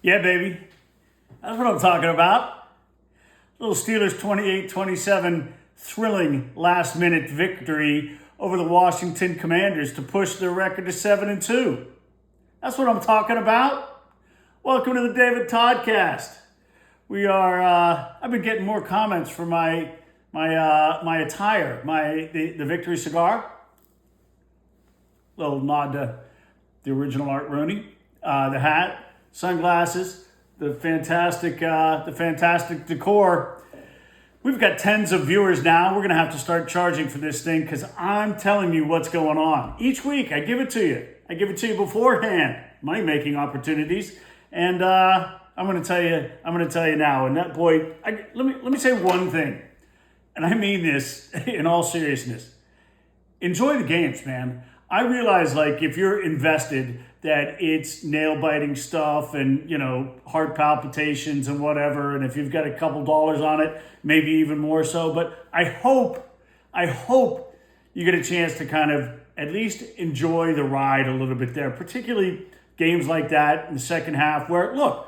Yeah, baby. That's what I'm talking about. Little Steelers 28-27 thrilling last-minute victory over the Washington Commanders to push their record to 7-2. That's what I'm talking about. Welcome to the David Toddcast. We are. I've been getting more comments for my attire, the Victory cigar. Little nod to the original Art Rooney. The hat, sunglasses, the fantastic decor. We've got tens of viewers now. We're going to have to start charging for this thing because I'm telling you what's going on. Each week, I give it to you. I give it to you beforehand. Money-making opportunities. And I'm going to tell you now. And that boy, let me say one thing. And I mean this in all seriousness. Enjoy the games, man. I realize, like, if you're invested, that it's nail-biting stuff and, heart palpitations and whatever. And if you've got a couple dollars on it, maybe even more so. But I hope you get a chance to kind of at least enjoy the ride a little bit there, particularly games like that in the second half where, look,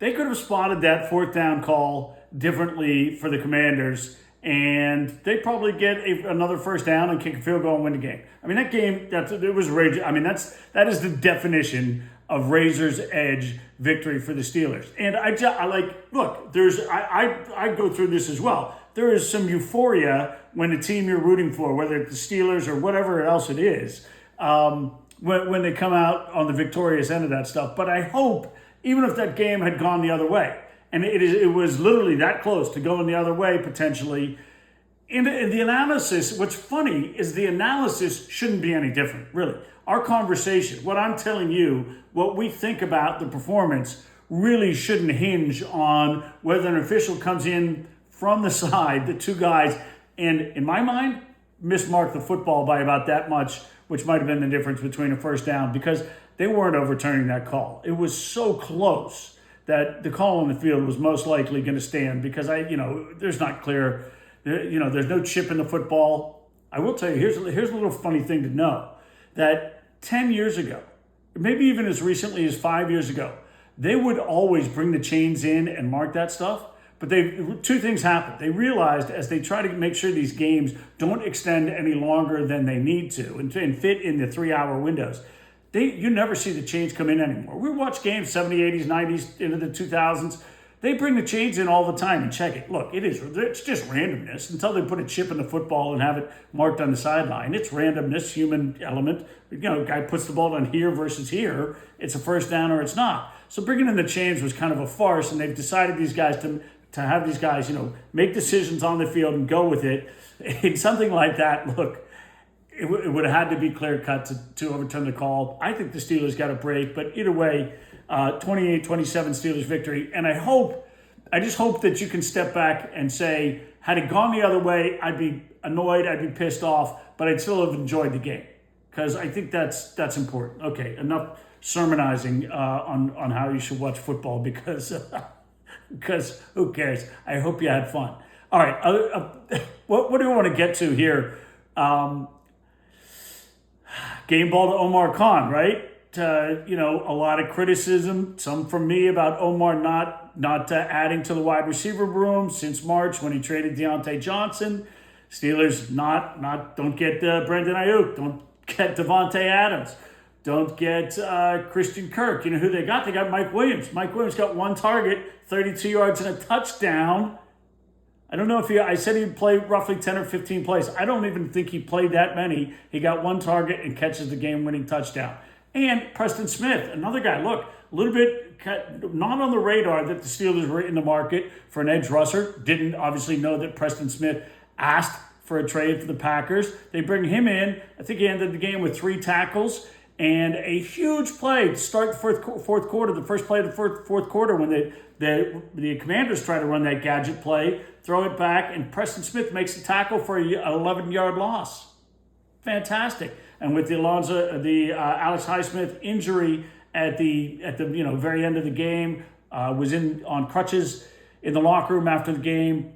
they could have spotted that fourth down call differently for the Commanders, and they probably get another first down and kick a field goal and win the game. I mean, that game, it was rage. I mean, that is the definition of razor's edge victory for the Steelers. And I look, I go through this as well. There is some euphoria when the team you're rooting for, whether it's the Steelers or whatever else it is, when they come out on the victorious end of that stuff. But I hope, even if that game had gone the other way, and it was literally that close to going the other way potentially. In the analysis, what's funny is the analysis shouldn't be any different, really. Our conversation, what I'm telling you, what we think about the performance really shouldn't hinge on whether an official comes in from the side, the two guys, and in my mind, mismarked the football by about that much, which might have been the difference between a first down, because they weren't overturning that call. It was so close that the call on the field was most likely going to stand because there's not clear, there's no chip in the football. I will tell you, here's a little funny thing to know, that 10 years ago, maybe even as recently as 5 years ago, they would always bring the chains in and mark that stuff. But two things happened. They realized as they try to make sure these games don't extend any longer than they need to and fit in the 3-hour windows, you never see the chains come in anymore. We watch games 70s, 80s, 90s, into the 2000s. They bring the chains in all the time and check it. Look, it's just randomness until they put a chip in the football and have it marked on the sideline. It's randomness, human element. Guy puts the ball on here versus here. It's a first down or it's not. So bringing in the chains was kind of a farce, and they've decided these guys to have these guys, make decisions on the field and go with it. In something like that, look, it would have had to be clear-cut to overturn the call. I think the Steelers got a break, but either way, 28-27 Steelers victory. And I just hope that you can step back and say, had it gone the other way, I'd be annoyed, I'd be pissed off, but I'd still have enjoyed the game. Because I think that's important. Okay, enough sermonizing on how you should watch football because who cares? I hope you had fun. All right, what do we want to get to here? Game ball to Omar Khan, right? A lot of criticism, some from me about Omar not adding to the wide receiver room since March when he traded Deontay Johnson. Steelers don't get Brandon Ayuk, don't get Devontae Adams, don't get Christian Kirk. You know who they got? They got Mike Williams. Mike Williams got one target, 32 yards and a touchdown. I don't know if I said he'd play roughly 10 or 15 plays. I don't even think he played that many. He got one target and catches the game-winning touchdown. And Preston Smith, another guy. Look, a little bit not on the radar that the Steelers were in the market for an edge rusher. Didn't obviously know that Preston Smith asked for a trade for the Packers. They bring him in. I think he ended the game with 3 tackles. And a huge play to start the fourth quarter, the first play of the fourth quarter when the Commanders try to run that gadget play, throw it back, and Preston Smith makes a tackle for an 11-yard loss. Fantastic. And with the Alex Highsmith injury at the very end of the game, was on crutches in the locker room after the game.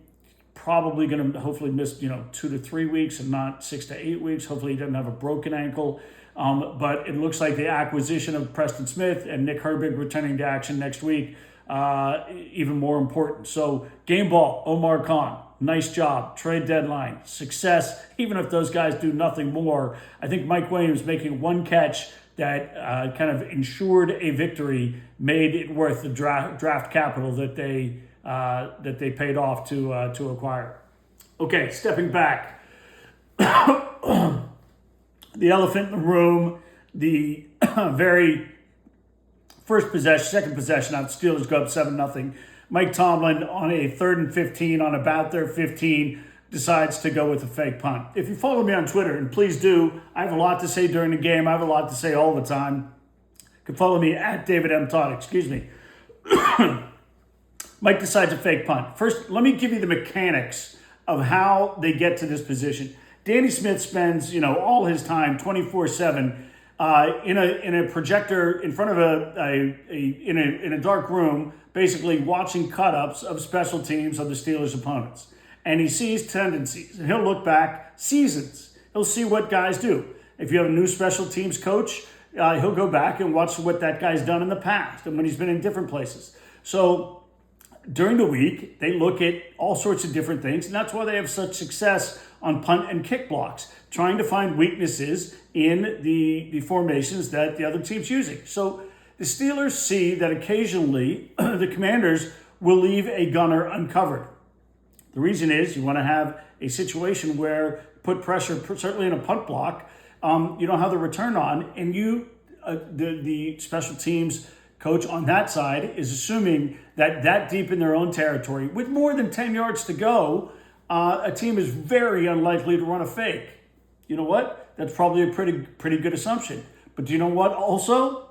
probably going to hopefully miss 2 to 3 weeks and not 6 to 8 weeks. Hopefully he doesn't have a broken ankle. But it looks like the acquisition of Preston Smith and Nick Herbig returning to action next week, even more important. So game ball, Omar Khan, nice job. Trade deadline, success. Even if those guys do nothing more, I think Mike Williams making one catch that kind of ensured a victory made it worth the draft capital that they paid off to acquire. Okay, stepping back. The elephant in the room, the very first possession, second possession, now the Steelers go up 7-0. Mike Tomlin on a 3rd and 15, on about their 15, decides to go with a fake punt. If you follow me on Twitter, and please do, I have a lot to say during the game. I have a lot to say all the time. You can follow me at David M. Todd, excuse me. Mike decides a fake punt. First, let me give you the mechanics of how they get to this position. Danny Smith spends, all his time 24/7 in a projector in front of in a dark room, basically watching cut-ups of special teams of the Steelers' opponents. And he sees tendencies, and he'll look back seasons. He'll see what guys do. If you have a new special teams coach, he'll go back and watch what that guy's done in the past and when he's been in different places. So during the week, they look at all sorts of different things, and that's why they have such success on punt and kick blocks, trying to find weaknesses in the formations that the other team's using. So the Steelers see that occasionally the Commanders will leave a gunner uncovered. The reason is you want to have a situation where put pressure, certainly in a punt block, you don't have the return on, and the special teams coach on that side is assuming that deep in their own territory, with more than 10 yards to go, a team is very unlikely to run a fake. You know what? That's probably a pretty good assumption. But do you know what also?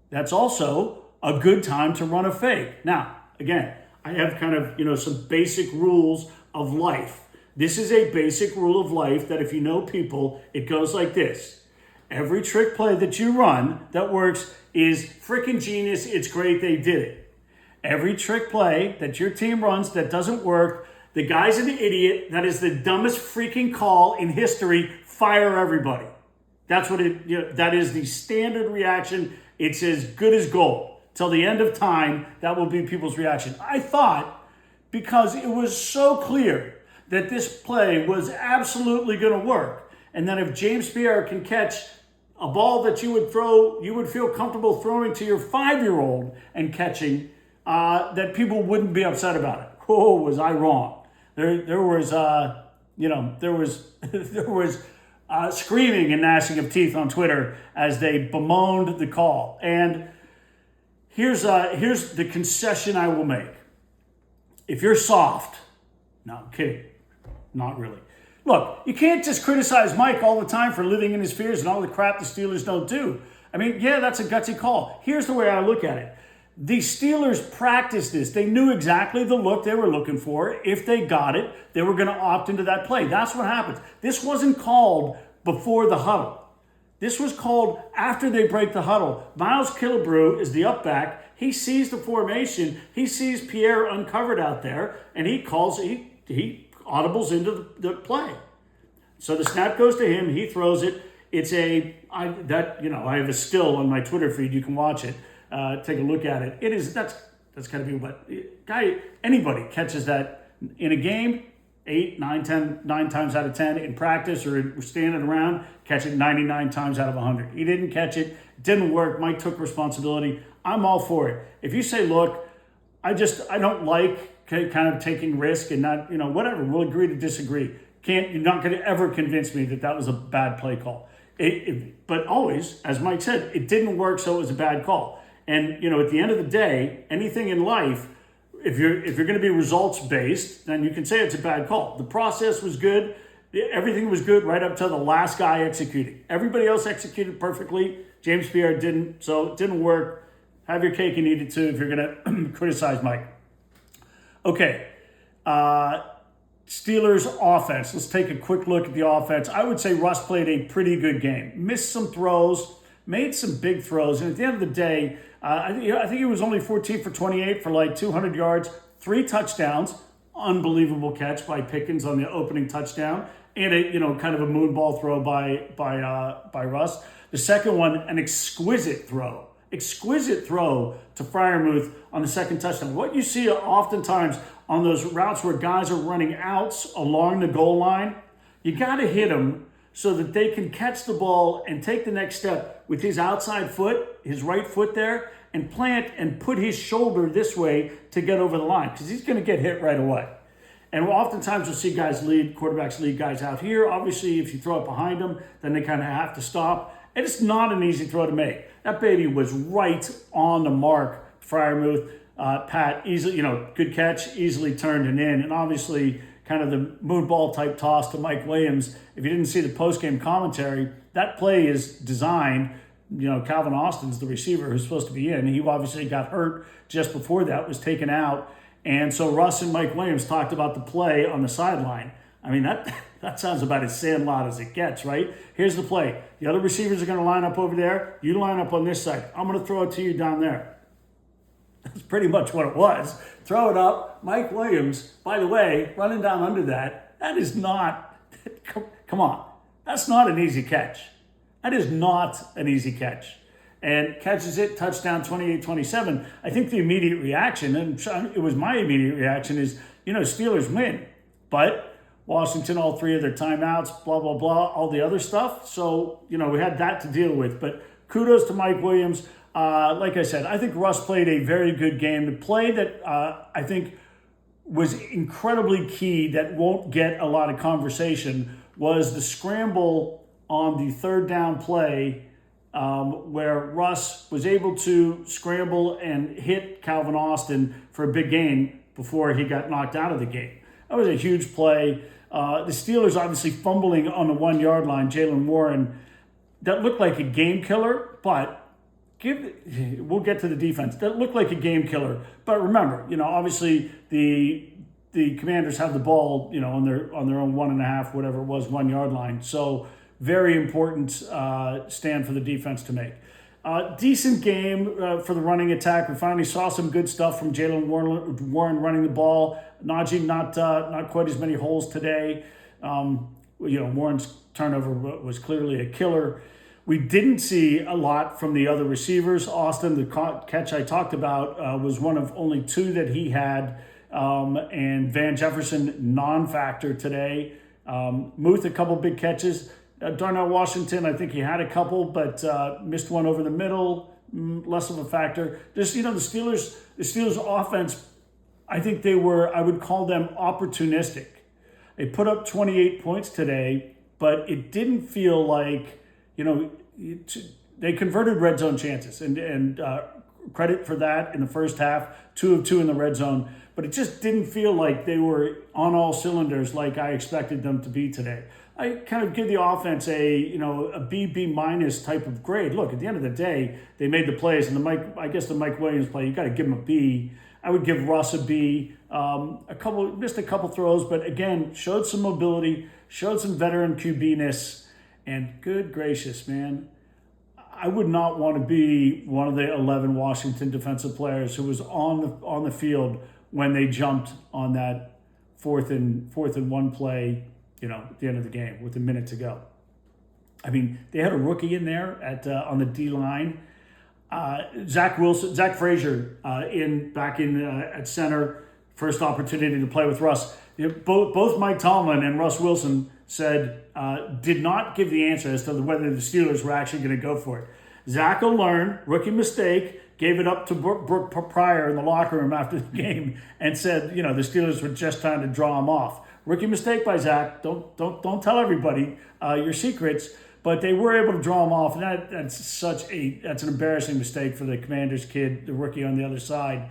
That's also a good time to run a fake. Now, again, I have kind of, some basic rules of life. This is a basic rule of life that if you know people, it goes like this. Every trick play that you run that works is freaking genius. It's great they did it. Every trick play that your team runs that doesn't work, the guy's an idiot. That is the dumbest freaking call in history. Fire everybody. That's what that is the standard reaction. It's as good as gold. Till the end of time, that will be people's reaction. I thought, because it was so clear that this play was absolutely going to work, and that if James Pierre can catch a ball that you would feel comfortable throwing to your 5-year-old and catching, that people wouldn't be upset about it. Oh, was I wrong? There was screaming and gnashing of teeth on Twitter as they bemoaned the call. And here's the concession I will make. If you're soft, no, I'm kidding, not really. Look, you can't just criticize Mike all the time for living in his fears and all the crap the Steelers don't do. I mean, yeah, that's a gutsy call. Here's the way I look at it. The Steelers practiced this. They knew exactly the look they were looking for. If they got it, they were going to opt into that play. That's what happens. This wasn't called before the huddle. This was called after they break the huddle. Miles Killebrew is the up back. He sees the formation. He sees Pierre uncovered out there, and he audibles into the play. So the snap goes to him. He throws it. I have a still on my Twitter feed. You can watch it. Take a look at it. That's got to be what anybody catches that in a game, 9 times out of 10 in practice or standing around, catch it 99 times out of 100. He didn't catch it. Didn't work. Mike took responsibility. I'm all for it. If you say, look, I don't like kind of taking risk and not, whatever, we'll agree to disagree. You're not going to ever convince me that was a bad play call. But always, as Mike said, it didn't work, so it was a bad call. And, at the end of the day, anything in life, if you're going to be results based, then you can say it's a bad call. The process was good. Everything was good right up to the last guy executing. Everybody else executed perfectly. James Pierre didn't, so it didn't work. Have your cake and eat it too if you're going to criticize Mike. Okay. Steelers offense. Let's take a quick look at the offense. I would say Russ played a pretty good game. Missed some throws, made some big throws, and at the end of the day, I think he was only 14 for 28 for like 200 yards, 3 touchdowns unbelievable catch by Pickens on the opening touchdown, and a kind of a moon ball throw by Russ. The second one, an exquisite throw to Freiermuth on the second touchdown. What you see oftentimes on those routes where guys are running outs along the goal line, you got to hit them so that they can catch the ball and take the next step with his outside foot, his right foot there, and plant and put his shoulder this way to get over the line, because he's going to get hit right away. And oftentimes you'll see quarterbacks lead guys out here. Obviously, if you throw it behind them, then they kind of have to stop. And it's not an easy throw to make. That baby was right on the mark. Freiermuth, Pat, easily, good catch, easily turned and in. And obviously, kind of the moon ball type toss to Mike Williams. If you didn't see the post-game commentary, that play is designed. Calvin Austin's the receiver who's supposed to be in. He obviously got hurt just before that, was taken out. And so Russ and Mike Williams talked about the play on the sideline. I mean, that sounds about as sandlot as it gets, right? Here's the play. The other receivers are going to line up over there. You line up on this side. I'm going to throw it to you down there. That's pretty much what it was. Throw it up. Mike Williams, by the way, running down under that is not, come on. That's not an easy catch. That is not an easy catch. And catches it, touchdown, 28-27. I think the immediate reaction, and it was my immediate reaction, is, Steelers win. But Washington, all three of their timeouts, blah, blah, blah, all the other stuff. So, we had that to deal with. But kudos to Mike Williams. Like I said, I think Russ played a very good game. The play that I think was incredibly key that won't get a lot of conversation was the scramble on the third down play where Russ was able to scramble and hit Calvin Austin for a big gain before he got knocked out of the game. That was a huge play. The Steelers obviously fumbling on the 1 yard line. Jaylen Warren, that looked like a game killer, but we'll get to the defense. That looked like a game killer. But remember, obviously the Commanders have the ball, on their own 1.5, whatever it was, 1 yard line. So very important stand for the defense to make. Decent game for the running attack. We finally saw some good stuff from Jaylen Warren running the ball. Najee not quite as many holes today. Warren's turnover was clearly a killer. We didn't see a lot from the other receivers. Austin, the catch I talked about, was one of only 2 that he had. And Van Jefferson, non-factor today. Muth, a couple big catches. Darnell Washington, I think he had a couple, but missed one over the middle, less of a factor. Just, the Steelers offense, I think I would call them opportunistic. They put up 28 points today, but it didn't feel like, they converted red zone chances and credit for that in the first half, 2 of 2 in the red zone, but it just didn't feel like they were on all cylinders like I expected them to be today. I kind of give the offense a B minus type of grade. Look, at the end of the day, they made the plays, and the Mike Williams play, you got to give him a B. I would give Russ a B. Missed a couple throws, but again, showed some mobility, showed some veteran QB-ness, and good gracious, man, I would not want to be one of the 11 Washington defensive players who was on the field when they jumped on that fourth and 1 play, at the end of the game with a minute to go. I mean, they had a rookie in there on the D line. Zach Frazier back in at center, first opportunity to play with Russ. Both Mike Tomlin and Russ Wilson said did not give the answer as to whether the Steelers were actually going to go for it. Zach will learn, rookie mistake, gave it up to Brooke Pryor in the locker room after the game and said, the Steelers were just trying to draw him off. Rookie mistake by Zach. Don't tell everybody your secrets. But they were able to draw him off, and that's an embarrassing mistake for the Commanders kid, the rookie on the other side.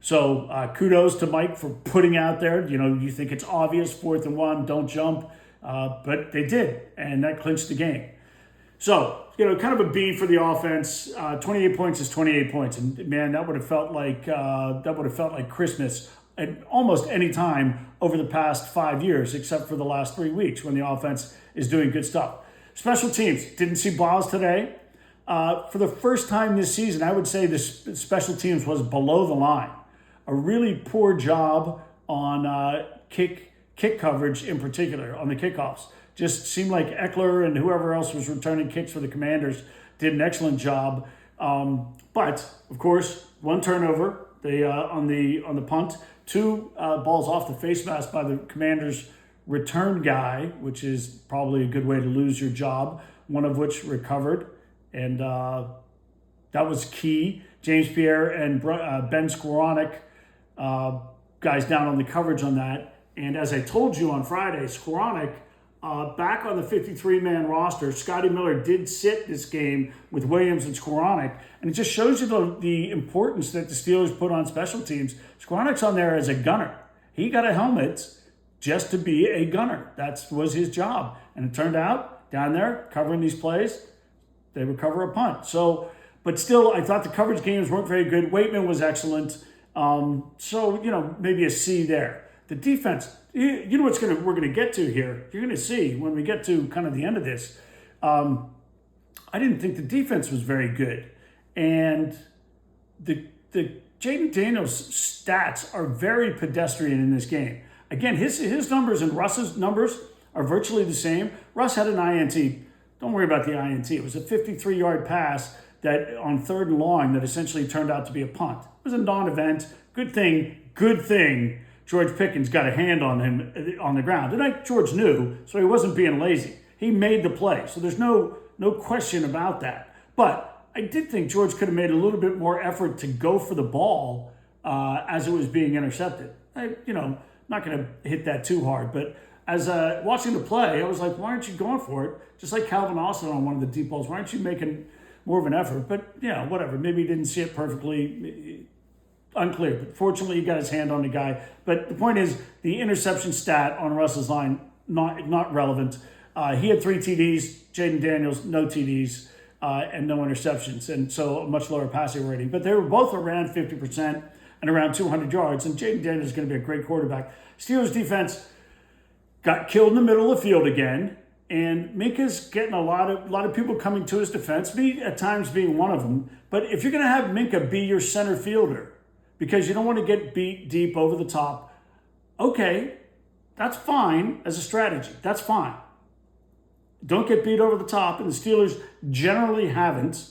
So kudos to Mike for putting out there. You think it's obvious, 4th and 1, don't jump, but they did, and that clinched the game. So kind of a B for the offense. 28 points is 28 points, and man, that would have felt like Christmas at almost any time over the past 5 years, except for the last 3 weeks when the offense is doing good stuff. Special teams, didn't see Boz today. For the first time this season, I would say the special teams was below the line. A really poor job on kick coverage in particular, on the kickoffs. Just seemed like Eckler and whoever else was returning kicks for the Commanders did an excellent job. But, of course, one turnover on the punt, two balls off the face mask by the Commanders' return guy, which is probably a good way to lose your job, one of which recovered. And that was key. James Pierre and Ben Skowronek, guys down on the coverage on that. And as I told you on Friday, Skowronek, back on the 53-man roster, Scotty Miller did sit this game with Williams and Skowronek. And it just shows you the importance that the Steelers put on special teams. Skowronek's on there as a gunner. He got a helmet just to be a gunner. That was his job. And it turned out, down there, covering these plays, they recover a punt. So, but still, I thought the coverage games weren't very good. Waitman was excellent. So, maybe a C there. The defense, you know what we're going to get to here. You're going to see when we get to kind of the end of this. I didn't think the defense was very good. And the Jaden Daniels stats are very pedestrian in this game. Again, his numbers and Russ's numbers are virtually the same. Russ had an INT. Don't worry about the INT. It was a 53-yard pass that on 3rd and long that essentially turned out to be a punt. It was a non-event. Good thing George Pickens got a hand on him on the ground. And George knew, so he wasn't being lazy. He made the play. So there's no question about that. But I did think George could have made a little bit more effort to go for the ball as it was being intercepted. Not going to hit that too hard. But as watching the play, I was like, why aren't you going for it? Just like Calvin Austin on one of the deep balls. Why aren't you making more of an effort? But, whatever. Maybe he didn't see it perfectly. Unclear. But fortunately, he got his hand on the guy. But the point is, the interception stat on Russ's line, not relevant. He had 3 TDs. Jaden Daniels, no TDs and no interceptions. And so a much lower passing rating. But they were both around 50% and around 200 yards. And Jaden Daniels is going to be a great quarterback. Steelers defense got killed in the middle of the field again. And Minka's getting a lot of people coming to his defense, me at times being one of them. But if you're going to have Minka be your center fielder because you don't want to get beat deep over the top, okay, that's fine as a strategy. That's fine. Don't get beat over the top, and the Steelers generally haven't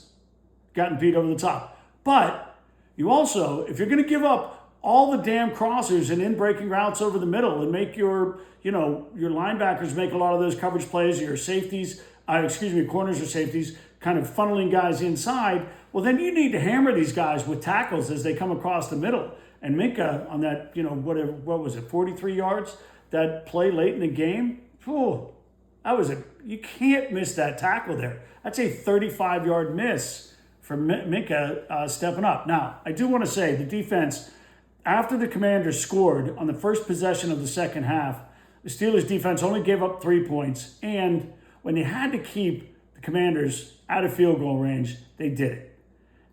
gotten beat over the top. But you also, if you're going to give up all the damn crossers and in-breaking routes over the middle and make your linebackers make a lot of those coverage plays, your safeties, corners or safeties, kind of funneling guys inside, well, then you need to hammer these guys with tackles as they come across the middle. And Minka on that, what was it, 43 yards, that play late in the game, you can't miss that tackle there. That's a 35-yard miss for Minka stepping up. Now, I do want to say the defense, after the Commanders scored on the first possession of the second half, the Steelers defense only gave up 3 points. And when they had to keep the Commanders out of field goal range, they did it.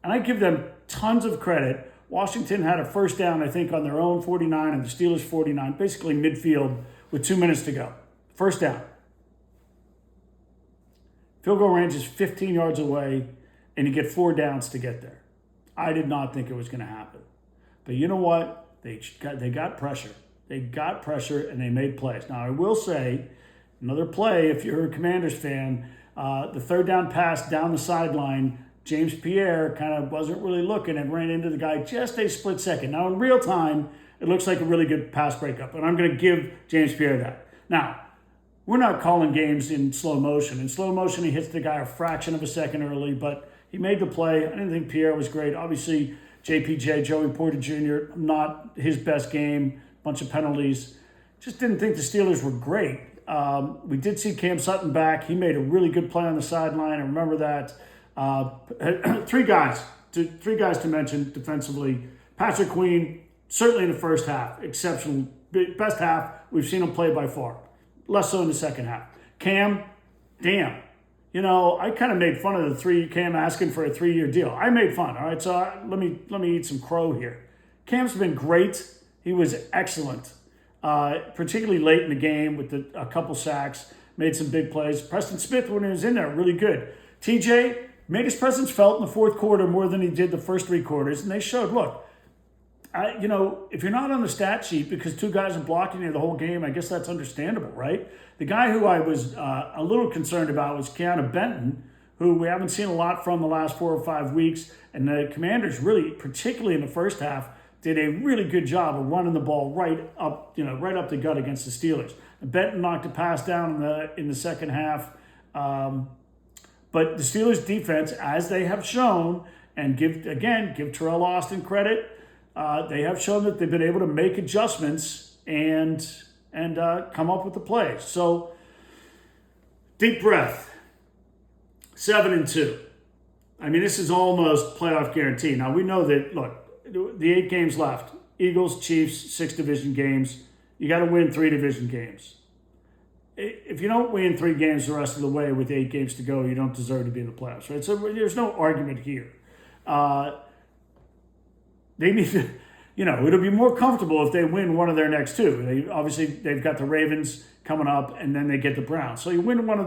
And I give them tons of credit. Washington had a first down, I think, on their own 49 and the Steelers 49, basically midfield with 2 minutes to go. First down. Field goal range is 15 yards away, and you get 4 downs to get there. I did not think it was going to happen. But you know what? They got pressure. They got pressure, and they made plays. Now, I will say, another play, if you're a Commanders fan, the third down pass down the sideline, James Pierre kind of wasn't really looking and ran into the guy just a split second. Now, in real time, it looks like a really good pass breakup, and I'm going to give James Pierre that. Now, we're not calling games in slow motion. In slow motion, he hits the guy a fraction of a second early, but he made the play. I didn't think Pierre was great. Obviously, JPJ, Joey Porter Jr., not his best game, bunch of penalties. Just didn't think the Steelers were great. We did see Cam Sutton back. He made a really good play on the sideline. I remember that. Three guys to mention defensively. Patrick Queen, certainly in the first half, exceptional. Best half we've seen him play by far. Less so in the second half. Cam, damn. I kind of made fun of Cam asking for a 3-year deal. I made fun, all right? So let me eat some crow here. Cam's been great. He was excellent, particularly late in the game with a couple sacks, made some big plays. Preston Smith, when he was in there, really good. TJ made his presence felt in the fourth quarter more than he did the first 3 quarters, and they showed, look, if you're not on the stat sheet because two guys are blocking you the whole game, I guess that's understandable, right? The guy who I was a little concerned about was Keanu Benton, who we haven't seen a lot from the last 4 or 5 weeks. And the Commanders really, particularly in the first half, did a really good job of running the ball right up the gut against the Steelers. And Benton knocked a pass down in the second half. But the Steelers defense, as they have shown, and give Terrell Austin credit, they have shown that they've been able to make adjustments and come up with the plays. So, deep breath. 7-2. I mean, this is almost playoff guarantee. Now, we know that, look, the 8 games left. Eagles, Chiefs, 6 division games. You got to win 3 division games. If you don't win 3 games the rest of the way with 8 games to go, you don't deserve to be in the playoffs, right? So there's no argument here. They need to, it'll be more comfortable if they win one of their next 2. They've got the Ravens coming up, and then they get the Browns. So you win one of